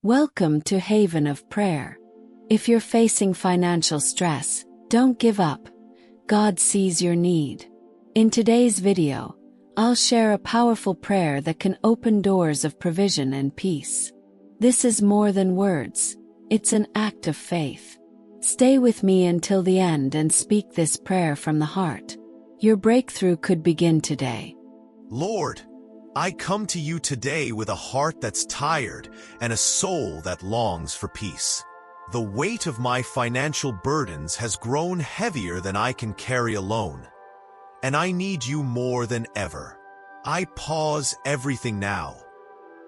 Welcome to Haven of Prayer. If you're facing financial stress, don't give up. God sees your need. In today's video, I'll share a powerful prayer that can open doors of provision and peace. This is more than words, it's an act of faith. Stay with me until the end and speak this prayer from the heart. Your breakthrough could begin today. Lord, I come to you today with a heart that's tired and a soul that longs for peace. The weight of my financial burdens has grown heavier than I can carry alone. And I need you more than ever. I pause everything now.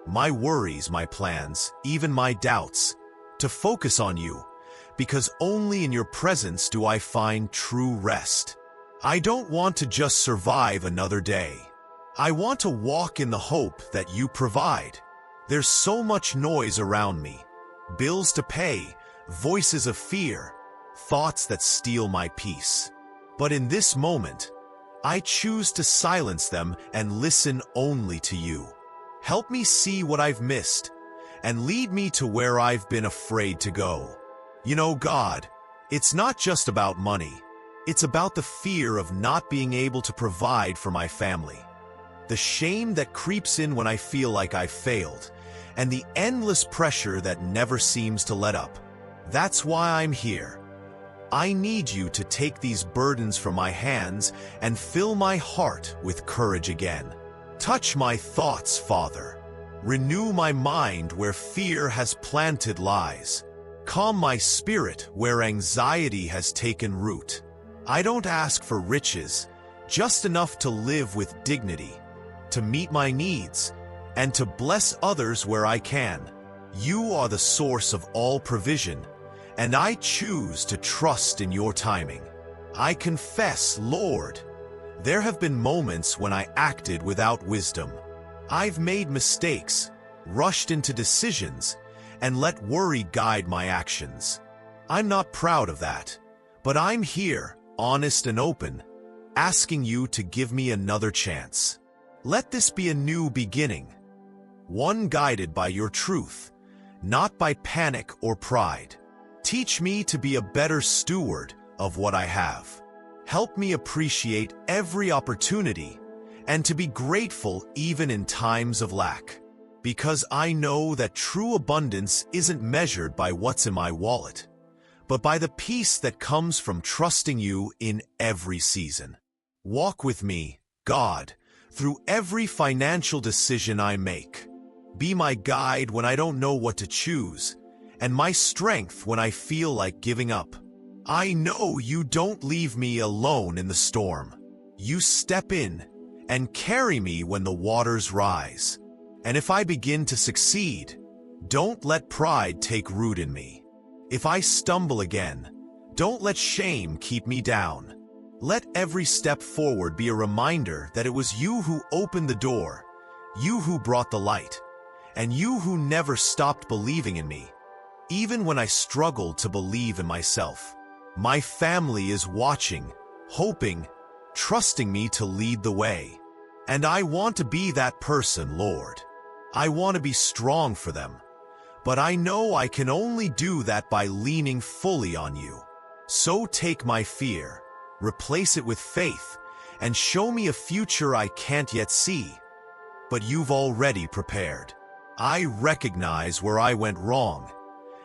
My worries, my plans, even my doubts, to focus on you, because only in your presence do I find true rest. I don't want to just survive another day. I want to walk in the hope that you provide. There's so much noise around me. Bills to pay, voices of fear, thoughts that steal my peace. But in this moment, I choose to silence them and listen only to you. Help me see what I've missed and lead me to where I've been afraid to go. You know, God, it's not just about money. It's about the fear of not being able to provide for my family. The shame that creeps in when I feel like I've failed, and the endless pressure that never seems to let up. That's why I'm here. I need you to take these burdens from my hands and fill my heart with courage again. Touch my thoughts, Father. Renew my mind where fear has planted lies. Calm my spirit where anxiety has taken root. I don't ask for riches, just enough to live with dignity, to meet my needs, and to bless others where I can. You are the source of all provision, and I choose to trust in your timing. I confess, Lord, there have been moments when I acted without wisdom. I've made mistakes, rushed into decisions, and let worry guide my actions. I'm not proud of that, but I'm here, honest and open, asking you to give me another chance. Let this be a new beginning, one guided by your truth, not by panic or pride. Teach me to be a better steward of what I have. Help me appreciate every opportunity and to be grateful even in times of lack. Because I know that true abundance isn't measured by what's in my wallet, but by the peace that comes from trusting you in every season. Walk with me, God, through every financial decision I make. Be my guide when I don't know what to choose, and my strength when I feel like giving up. I know you don't leave me alone in the storm. You step in and carry me when the waters rise. And if I begin to succeed, don't let pride take root in me. If I stumble again, don't let shame keep me down. Let every step forward be a reminder that it was you who opened the door, you who brought the light, and you who never stopped believing in me. Even when I struggled to believe in myself, my family is watching, hoping, trusting me to lead the way. And I want to be that person, Lord. I want to be strong for them, but I know I can only do that by leaning fully on you. So take my fear, replace it with faith, and show me a future I can't yet see, but you've already prepared. I recognize where I went wrong,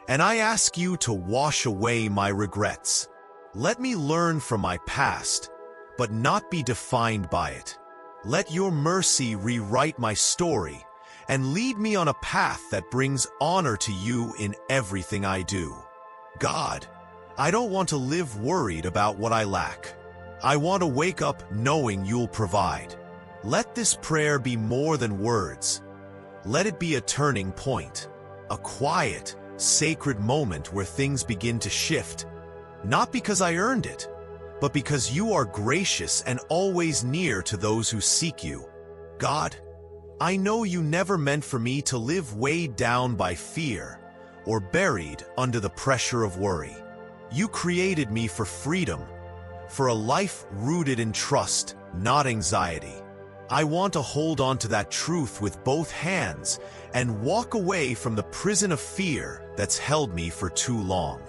and I ask you to wash away my regrets. Let me learn from my past, but not be defined by it. Let your mercy rewrite my story and lead me on a path that brings honor to you in everything I do. God, I don't want to live worried about what I lack. I want to wake up knowing you'll provide. Let this prayer be more than words. Let it be a turning point, a quiet, sacred moment where things begin to shift, not because I earned it, but because you are gracious and always near to those who seek you. God, I know you never meant for me to live weighed down by fear or buried under the pressure of worry. You created me for freedom, for a life rooted in trust, not anxiety. I want to hold on to that truth with both hands and walk away from the prison of fear that's held me for too long.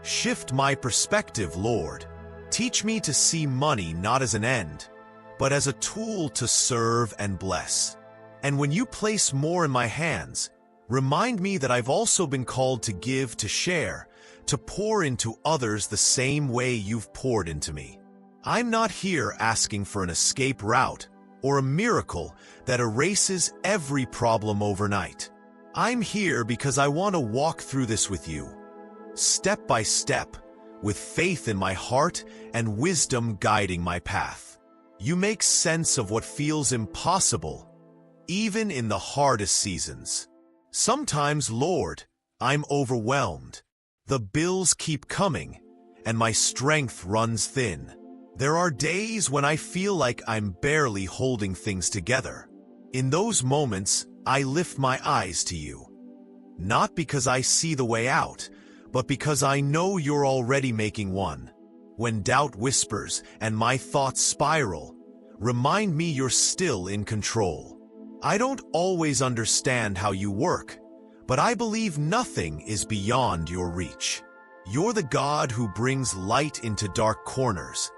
Shift my perspective, Lord. Teach me to see money not as an end, but as a tool to serve and bless. And when you place more in my hands, remind me that I've also been called to give, to share, to pour into others the same way you've poured into me. I'm not here asking for an escape route or a miracle that erases every problem overnight. I'm here because I want to walk through this with you, step by step, with faith in my heart and wisdom guiding my path. You make sense of what feels impossible, even in the hardest seasons. Sometimes, Lord, I'm overwhelmed. The bills keep coming, and my strength runs thin. There are days when I feel like I'm barely holding things together. In those moments, I lift my eyes to you. Not because I see the way out, but because I know you're already making one. When doubt whispers and my thoughts spiral, remind me you're still in control. I don't always understand how you work, but I believe nothing is beyond your reach. You're the God who brings light into dark corners,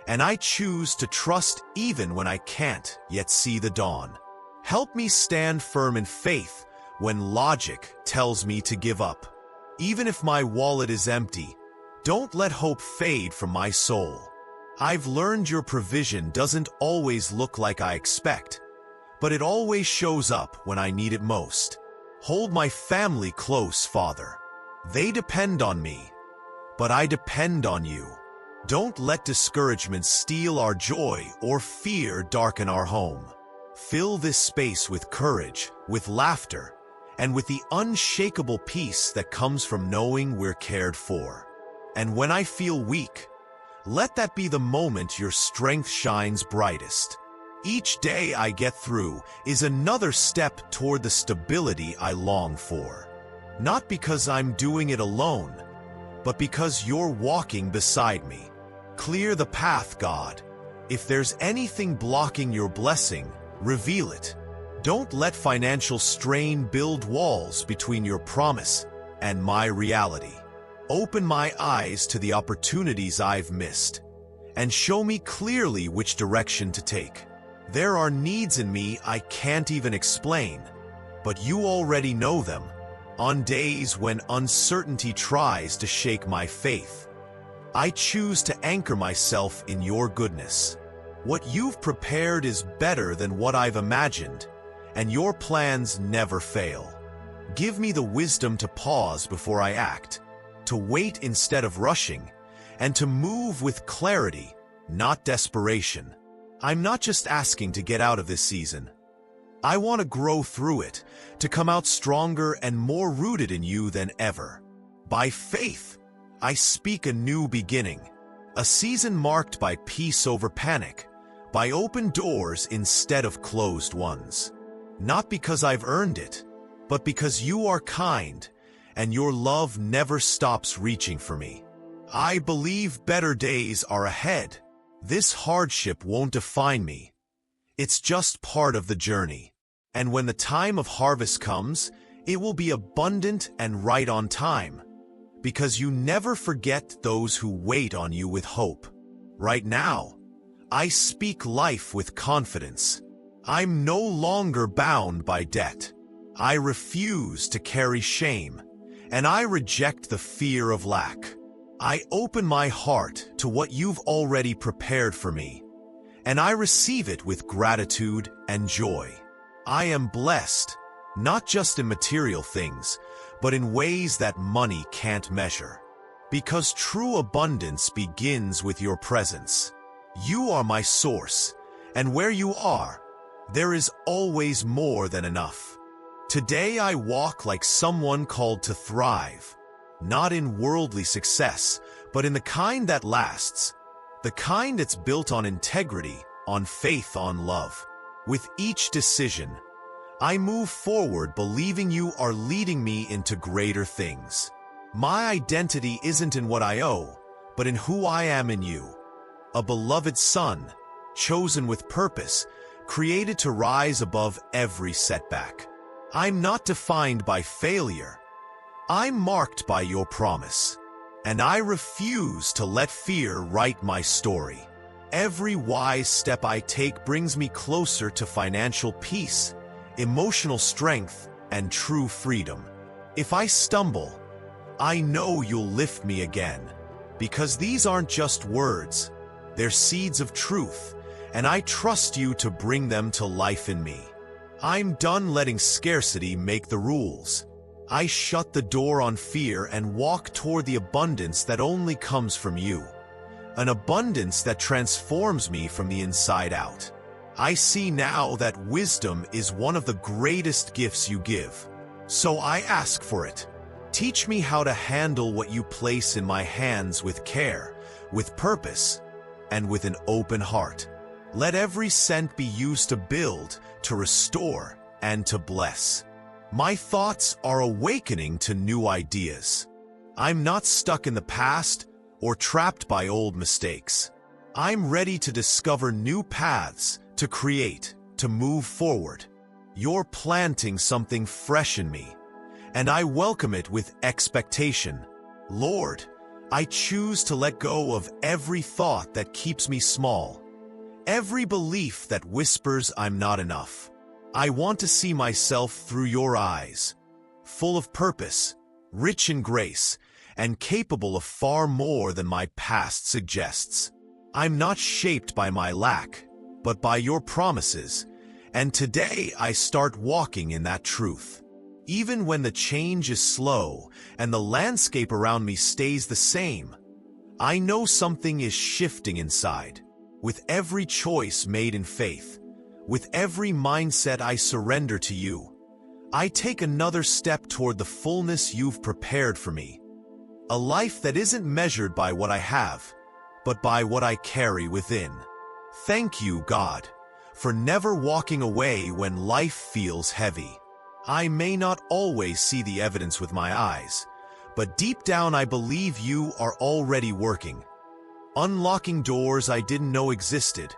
and I choose to trust even when I can't yet see the dawn. Help me stand firm in faith when logic tells me to give up. Even if my wallet is empty, don't let hope fade from my soul. I've learned your provision doesn't always look like I expect, but it always shows up when I need it most. Hold my family close, Father. They depend on me, but I depend on you. Don't let discouragement steal our joy or fear darken our home. Fill this space with courage, with laughter, and with the unshakable peace that comes from knowing we're cared for. And when I feel weak, let that be the moment your strength shines brightest. Each day I get through is another step toward the stability I long for. Not because I'm doing it alone, but because you're walking beside me. Clear the path, God. If there's anything blocking your blessing, reveal it. Don't let financial strain build walls between your promise and my reality. Open my eyes to the opportunities I've missed, and show me clearly which direction to take. There are needs in me I can't even explain, but you already know them. On days when uncertainty tries to shake my faith, I choose to anchor myself in your goodness. What you've prepared is better than what I've imagined, and your plans never fail. Give me the wisdom to pause before I act, to wait instead of rushing, and to move with clarity, not desperation. I'm not just asking to get out of this season. I want to grow through it, to come out stronger and more rooted in you than ever. By faith, I speak a new beginning, a season marked by peace over panic, by open doors instead of closed ones. Not because I've earned it, but because you are kind, and your love never stops reaching for me. I believe better days are ahead. This hardship won't define me. It's just part of the journey. And when the time of harvest comes, it will be abundant and right on time, because you never forget those who wait on you with hope. Right now, I speak life with confidence. I'm no longer bound by debt. I refuse to carry shame, and I reject the fear of lack. I open my heart to what you've already prepared for me, and I receive it with gratitude and joy. I am blessed, not just in material things, but in ways that money can't measure. Because true abundance begins with your presence. You are my source, and where you are, there is always more than enough. Today I walk like someone called to thrive, not in worldly success, but in the kind that lasts, the kind that's built on integrity, on faith, on love. With each decision, I move forward believing you are leading me into greater things. My identity isn't in what I owe, but in who I am in you. A beloved son, chosen with purpose, created to rise above every setback. I'm not defined by failure. I'm marked by your promise. And I refuse to let fear write my story. Every wise step I take brings me closer to financial peace, emotional strength, and true freedom. If I stumble, I know you'll lift me again, because these aren't just words, they're seeds of truth, and I trust you to bring them to life in me. I'm done letting scarcity make the rules. I shut the door on fear and walk toward the abundance that only comes from you. An abundance that transforms me from the inside out. I see now that wisdom is one of the greatest gifts you give. So I ask for it. Teach me how to handle what you place in my hands with care, with purpose, and with an open heart. Let every cent be used to build, to restore, and to bless. My thoughts are awakening to new ideas. I'm not stuck in the past or trapped by old mistakes. I'm ready to discover new paths, to create, to move forward. You're planting something fresh in me, and I welcome it with expectation. Lord, I choose to let go of every thought that keeps me small, every belief that whispers I'm not enough. I want to see myself through your eyes, full of purpose, rich in grace, and capable of far more than my past suggests. I'm not shaped by my lack, but by your promises, and today I start walking in that truth. Even when the change is slow and the landscape around me stays the same, I know something is shifting inside. With every choice made in faith, with every mindset I surrender to you, I take another step toward the fullness you've prepared for me. A life that isn't measured by what I have, but by what I carry within. Thank you, God, for never walking away when life feels heavy. I may not always see the evidence with my eyes, but deep down I believe you are already working. Unlocking doors I didn't know existed,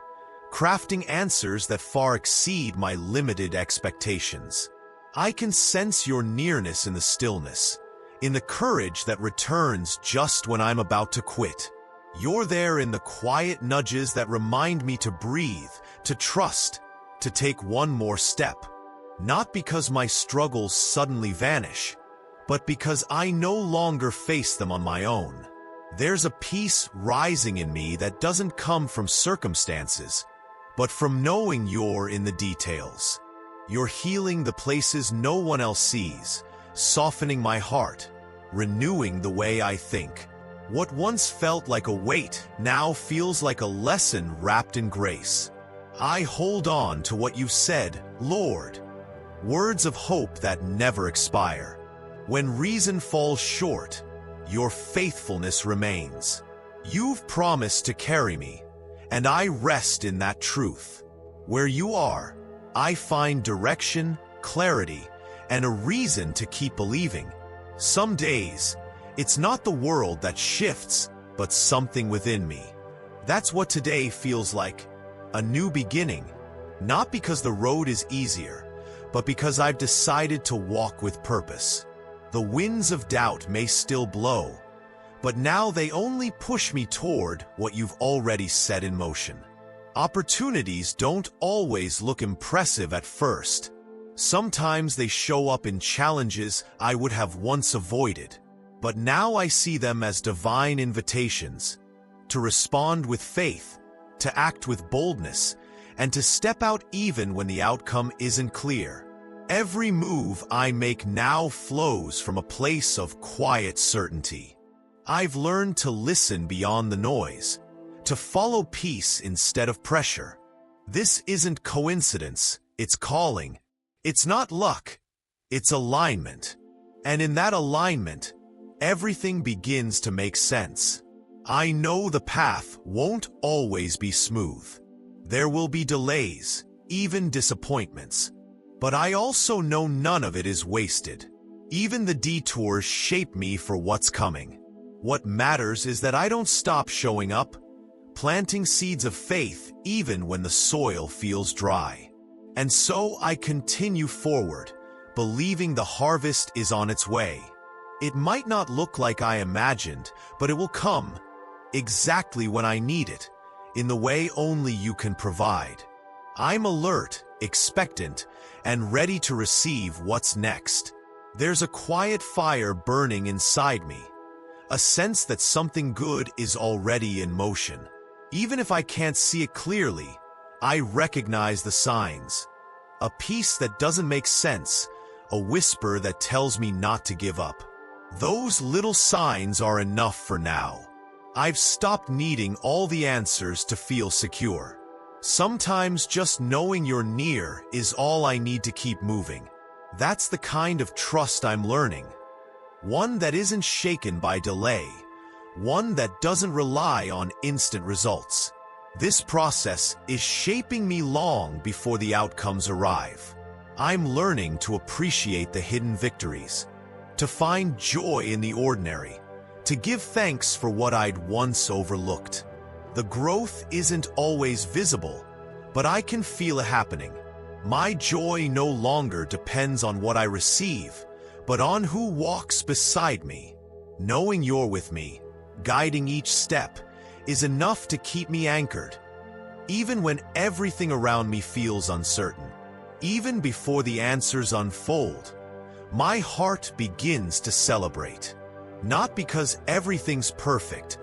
crafting answers that far exceed my limited expectations. I can sense your nearness in the stillness, in the courage that returns just when I'm about to quit. You're there in the quiet nudges that remind me to breathe, to trust, to take one more step. Not because my struggles suddenly vanish, but because I no longer face them on my own. There's a peace rising in me that doesn't come from circumstances, but from knowing you're in the details. You're healing the places no one else sees, softening my heart, renewing the way I think. What once felt like a weight now feels like a lesson wrapped in grace. I hold on to what you've said, Lord. Words of hope that never expire. When reason falls short, your faithfulness remains. You've promised to carry me, and I rest in that truth. Where you are, I find direction, clarity, and a reason to keep believing. Some days, it's not the world that shifts, but something within me. That's what today feels like, a new beginning. Not because the road is easier, but because I've decided to walk with purpose. The winds of doubt may still blow, but now they only push me toward what you've already set in motion. Opportunities don't always look impressive at first. Sometimes they show up in challenges I would have once avoided, but now I see them as divine invitations to respond with faith, to act with boldness, and to step out even when the outcome isn't clear. Every move I make now flows from a place of quiet certainty. I've learned to listen beyond the noise, to follow peace instead of pressure. This isn't coincidence, it's calling. It's not luck, it's alignment. And in that alignment, everything begins to make sense. I know the path won't always be smooth. There will be delays, even disappointments. But I also know none of it is wasted. Even the detours shape me for what's coming. What matters is that I don't stop showing up, planting seeds of faith even when the soil feels dry. And so I continue forward, believing the harvest is on its way. It might not look like I imagined, but it will come, exactly when I need it, in the way only you can provide. I'm alert, expectant, and ready to receive what's next. There's a quiet fire burning inside me, a sense that something good is already in motion. Even if I can't see it clearly, I recognize the signs. A peace that doesn't make sense, a whisper that tells me not to give up. Those little signs are enough for now. I've stopped needing all the answers to feel secure. Sometimes just knowing you're near is all I need to keep moving. That's the kind of trust I'm learning. One that isn't shaken by delay. One that doesn't rely on instant results. This process is shaping me long before the outcomes arrive. I'm learning to appreciate the hidden victories, to find joy in the ordinary, to give thanks for what I'd once overlooked. The growth isn't always visible, but I can feel it happening. My joy no longer depends on what I receive, but on who walks beside me. Knowing you're with me, guiding each step, is enough to keep me anchored. Even when everything around me feels uncertain, even before the answers unfold, my heart begins to celebrate. Not because everything's perfect,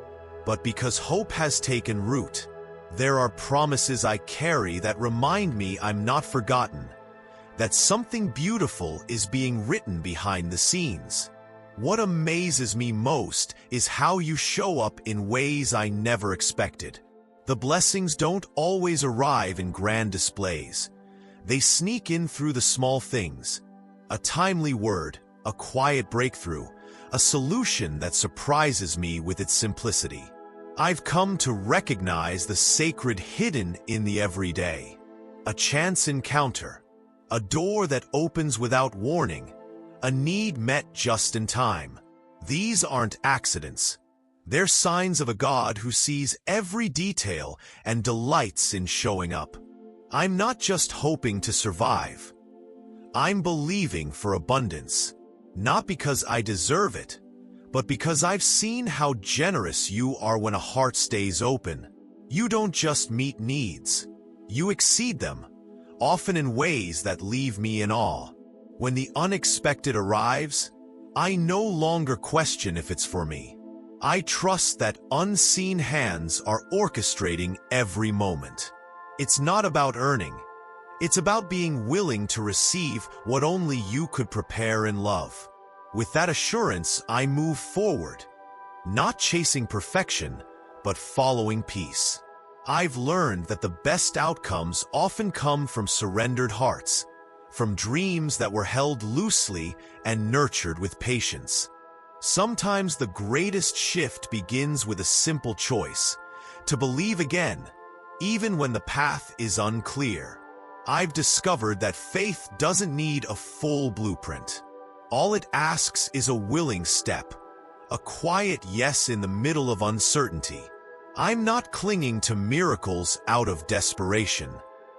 but because hope has taken root. There are promises I carry that remind me I'm not forgotten, that something beautiful is being written behind the scenes. What amazes me most is how you show up in ways I never expected. The blessings don't always arrive in grand displays. They sneak in through the small things. A timely word, a quiet breakthrough, a solution that surprises me with its simplicity. I've come to recognize the sacred hidden in the everyday. A chance encounter, a door that opens without warning, a need met just in time. These aren't accidents. They're signs of a God who sees every detail and delights in showing up. I'm not just hoping to survive. I'm believing for abundance, not because I deserve it, but because I've seen how generous you are when a heart stays open. You don't just meet needs. You exceed them, often in ways that leave me in awe. When the unexpected arrives, I no longer question if it's for me. I trust that unseen hands are orchestrating every moment. It's not about earning. It's about being willing to receive what only you could prepare in love. With that assurance, I move forward, not chasing perfection, but following peace. I've learned that the best outcomes often come from surrendered hearts, from dreams that were held loosely and nurtured with patience. Sometimes the greatest shift begins with a simple choice, to believe again, even when the path is unclear. I've discovered that faith doesn't need a full blueprint. All it asks is a willing step, a quiet yes in the middle of uncertainty. I'm not clinging to miracles out of desperation.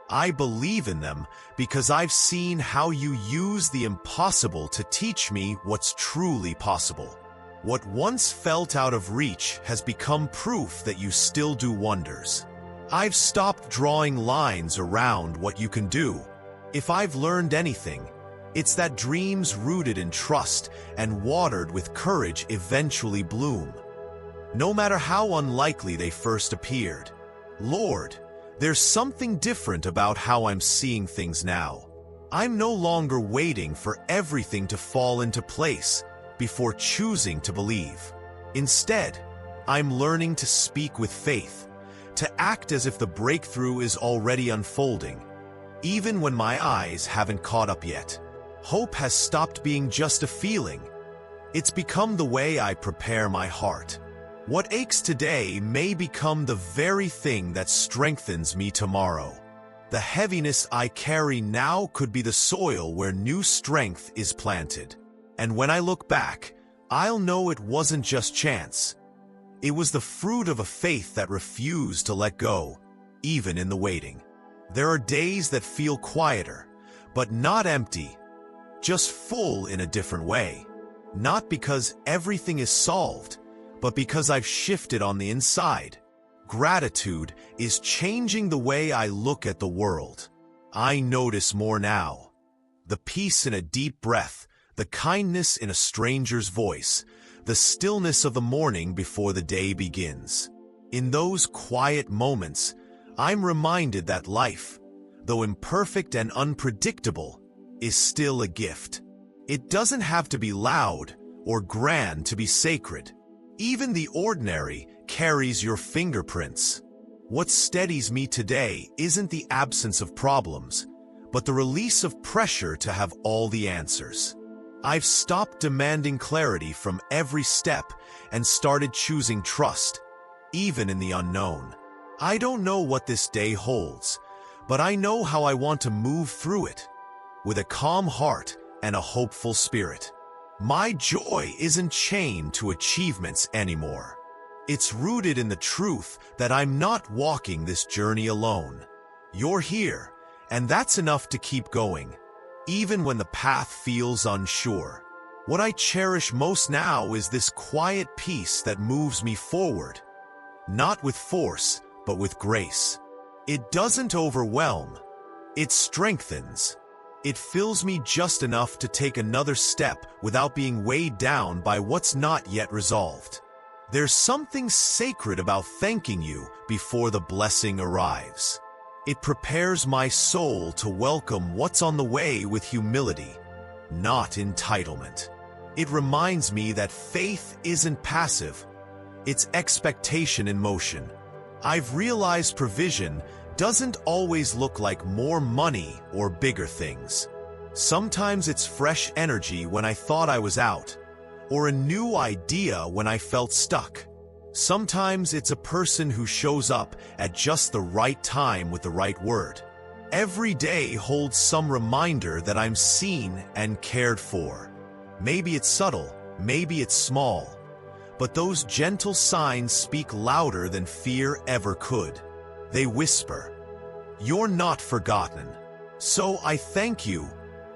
I believe in them because I've seen how you use the impossible to teach me what's truly possible. What once felt out of reach has become proof that you still do wonders. I've stopped drawing lines around what you can do. If I've learned anything, it's that dreams rooted in trust and watered with courage eventually bloom, no matter how unlikely they first appeared. Lord, there's something different about how I'm seeing things now. I'm no longer waiting for everything to fall into place before choosing to believe. Instead, I'm learning to speak with faith, to act as if the breakthrough is already unfolding, even when my eyes haven't caught up yet. Hope has stopped being just a feeling. It's become the way I prepare my heart. What aches today may become the very thing that strengthens me tomorrow. The heaviness I carry now could be the soil where new strength is planted. And when I look back, I'll know it wasn't just chance. It was the fruit of a faith that refused to let go, even in the waiting. There are days that feel quieter, but not empty, just full in a different way. Not because everything is solved, but because I've shifted on the inside. Gratitude is changing the way I look at the world. I notice more now. The peace in a deep breath, the kindness in a stranger's voice, the stillness of the morning before the day begins. In those quiet moments, I'm reminded that life, though imperfect and unpredictable, is still a gift. It doesn't have to be loud or grand to be sacred. Even the ordinary carries your fingerprints. What steadies me today isn't the absence of problems, but the release of pressure to have all the answers. I've stopped demanding clarity from every step and started choosing trust, even in the unknown. I don't know what this day holds, but I know how I want to move through it, with a calm heart and a hopeful spirit. My joy isn't chained to achievements anymore. It's rooted in the truth that I'm not walking this journey alone. You're here, and that's enough to keep going, even when the path feels unsure. What I cherish most now is this quiet peace that moves me forward, not with force, but with grace. It doesn't overwhelm, it strengthens. It fills me just enough to take another step without being weighed down by what's not yet resolved. There's something sacred about thanking you before the blessing arrives. It prepares my soul to welcome what's on the way with humility, not entitlement. It reminds me that faith isn't passive, it's expectation in motion. I've realized provision doesn't always look like more money or bigger things. Sometimes it's fresh energy when I thought I was out, or a new idea when I felt stuck. Sometimes it's a person who shows up at just the right time with the right word. Every day holds some reminder that I'm seen and cared for. Maybe it's subtle, maybe it's small, but those gentle signs speak louder than fear ever could. They whisper, "You're not forgotten." So I thank you,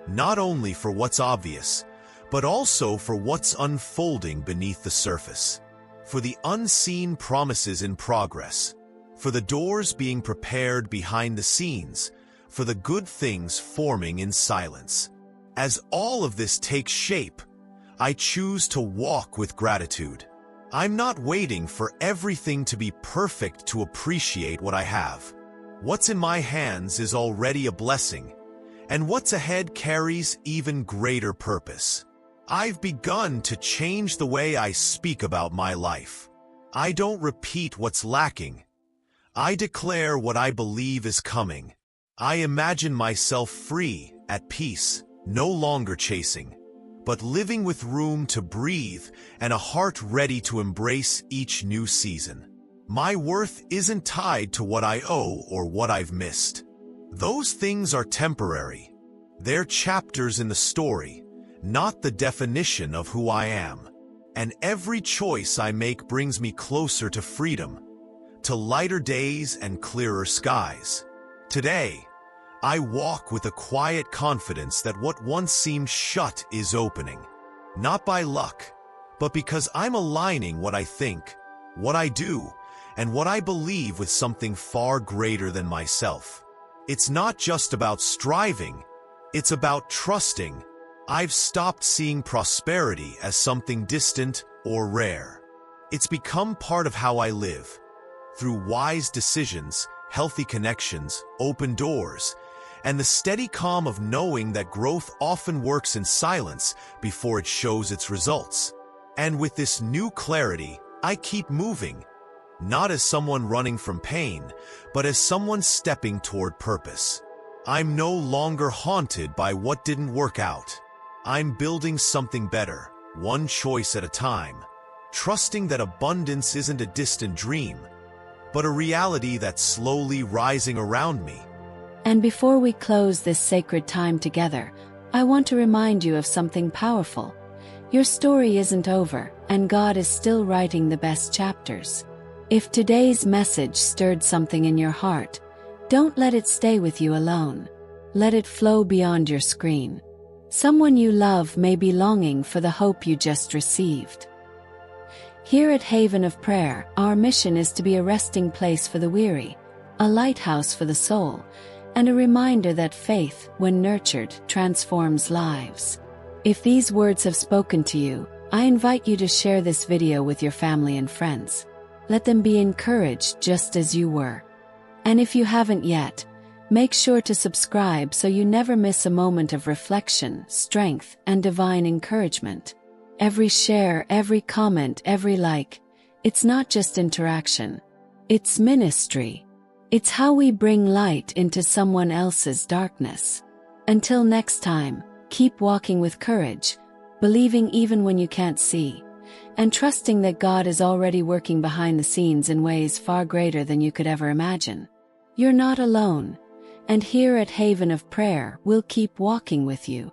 not only for what's obvious, but also for what's unfolding beneath the surface. For the unseen promises in progress, for the doors being prepared behind the scenes, for the good things forming in silence. As all of this takes shape, I choose to walk with gratitude. I'm not waiting for everything to be perfect to appreciate what I have. What's in my hands is already a blessing, and what's ahead carries even greater purpose. I've begun to change the way I speak about my life. I don't repeat what's lacking. I declare what I believe is coming. I imagine myself free, at peace, no longer chasing, but living with room to breathe and a heart ready to embrace each new season. My worth isn't tied to what I owe or what I've missed. Those things are temporary. They're chapters in the story, not the definition of who I am. And every choice I make brings me closer to freedom, to lighter days and clearer skies. Today, I walk with a quiet confidence that what once seemed shut is opening. Not by luck, but because I'm aligning what I think, what I do, and what I believe with something far greater than myself. It's not just about striving, it's about trusting. I've stopped seeing prosperity as something distant or rare. It's become part of how I live. Through wise decisions, healthy connections, open doors, and the steady calm of knowing that growth often works in silence before it shows its results. And with this new clarity, I keep moving, not as someone running from pain, but as someone stepping toward purpose. I'm no longer haunted by what didn't work out. I'm building something better, one choice at a time, trusting that abundance isn't a distant dream, but a reality that's slowly rising around me. And before we close this sacred time together, I want to remind you of something powerful. Your story isn't over, and God is still writing the best chapters. If today's message stirred something in your heart, don't let it stay with you alone. Let it flow beyond your screen. Someone you love may be longing for the hope you just received. Here at Haven of Prayer, our mission is to be a resting place for the weary, a lighthouse for the soul, and a reminder that faith, when nurtured, transforms lives. If these words have spoken to you, I invite you to share this video with your family and friends. Let them be encouraged just as you were. And if you haven't yet, make sure to subscribe so you never miss a moment of reflection, strength, and divine encouragement. Every share, every comment, every like, it's not just interaction. It's ministry. It's how we bring light into someone else's darkness. Until next time, keep walking with courage, believing even when you can't see, and trusting that God is already working behind the scenes in ways far greater than you could ever imagine. You're not alone, and here at Haven of Prayer, we'll keep walking with you.